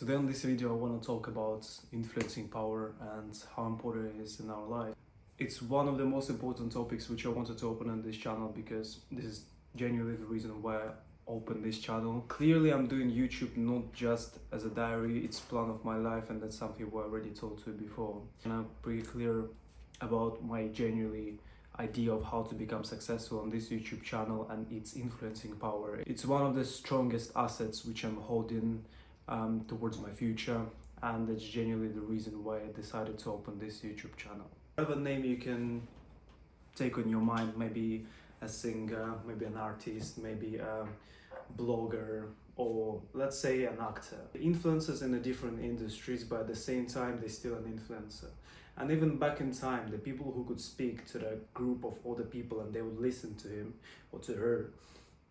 Today on this video I want to talk about influencing power and how important it is in our life. It's one of the most important topics which I wanted to open on this channel because this is genuinely the reason why I opened this channel. Clearly I'm doing YouTube not just as a diary, it's plan of my life, and that's something I already told you before. And I'm pretty clear about my genuinely idea of how to become successful on this YouTube channel and its influencing power. It's one of the strongest assets which I'm holding towards my future, and that's genuinely the reason why I decided to open this YouTube channel. Whatever name you can take on your mind, maybe a singer, maybe an artist, maybe a blogger, or let's say an actor. Influencers in the different industries, but at the same time they're still an influencer. And even back in time, the people who could speak to the group of other people and they would listen to him or to her,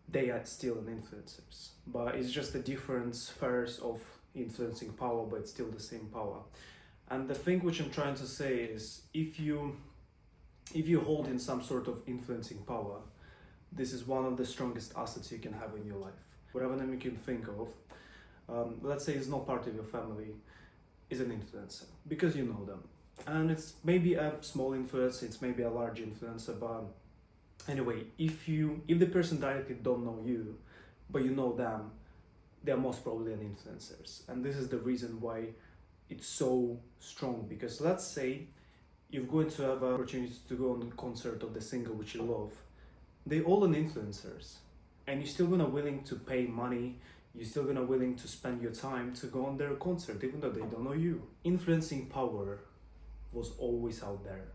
they are still an influencers. But it's just a different spheres of influencing power, but it's still the same power. And the thing which I'm trying to say is, if you hold in some sort of influencing power, this is one of the strongest assets you can have in your life. Whatever name you can think of, let's say it's not part of your family, is an influencer because you know them. And it's maybe a small influencer, it's maybe a large influencer, but anyway, if the person directly don't know you, but you know them, they're most probably an influencers. And this is the reason why it's so strong, because let's say you're going to have an opportunity to go on a concert of the singer which you love. They all an influencers, and you're still gonna willing to pay money, you're still gonna willing to spend your time to go on their concert even though they don't know you. Influencing power was always out there.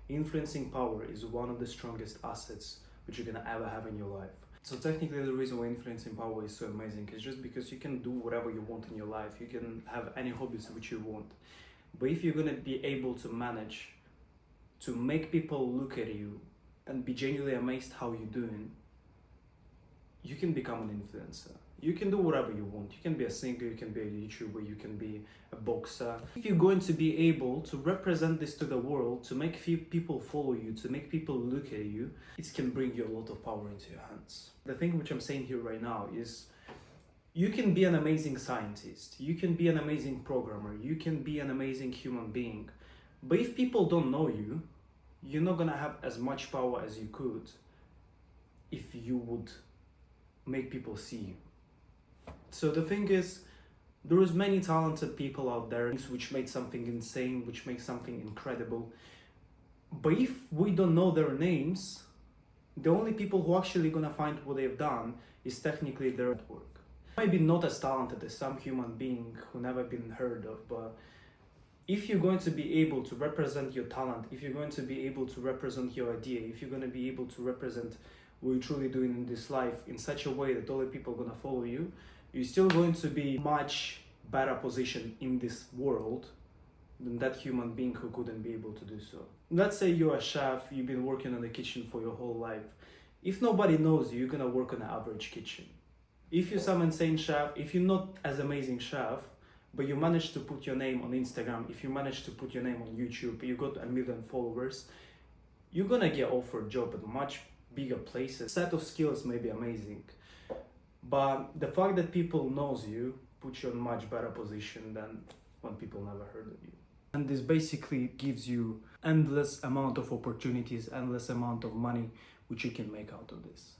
Influencing power is one of the strongest assets which you're gonna ever have in your life. So technically the reason why influencing power is so amazing is just because you can do whatever you want in your life. You can have any hobbies which you want. But if you're gonna be able to manage to make people look at you and be genuinely amazed how you're doing, you can become an influencer. You can do whatever you want. You can be a singer, you can be a YouTuber, you can be a boxer. If you're going to be able to represent this to the world, to make people follow you, to make people look at you, it can bring you a lot of power into your hands. The thing which I'm saying here right now is, you can be an amazing scientist, you can be an amazing programmer, you can be an amazing human being. But if people don't know you, you're not gonna have as much power as you could if you would make people see you. So the thing is, there is many talented people out there which made something insane, which make something incredible. But if we don't know their names, the only people who actually gonna find what they've done is technically their work. Maybe not as talented as some human being who never been heard of, but if you're going to be able to represent your talent, if you're going to be able to represent your idea, if you're going to be able to represent what you're truly doing in this life in such a way that other people are going to follow you, you're still going to be much better position in this world than that human being who couldn't be able to do so. Let's say you're a chef, you've been working in the kitchen for your whole life. If nobody knows you, you're going to work in an average kitchen. If you're some insane chef, if you're not as amazing chef, but you manage to put your name on Instagram, if you manage to put your name on YouTube, you got 1 million followers, you're gonna get offered a job at much bigger places. Set of skills may be amazing, but the fact that people knows you puts you in a much better position than when people never heard of you. And this basically gives you endless amount of opportunities, endless amount of money which you can make out of this.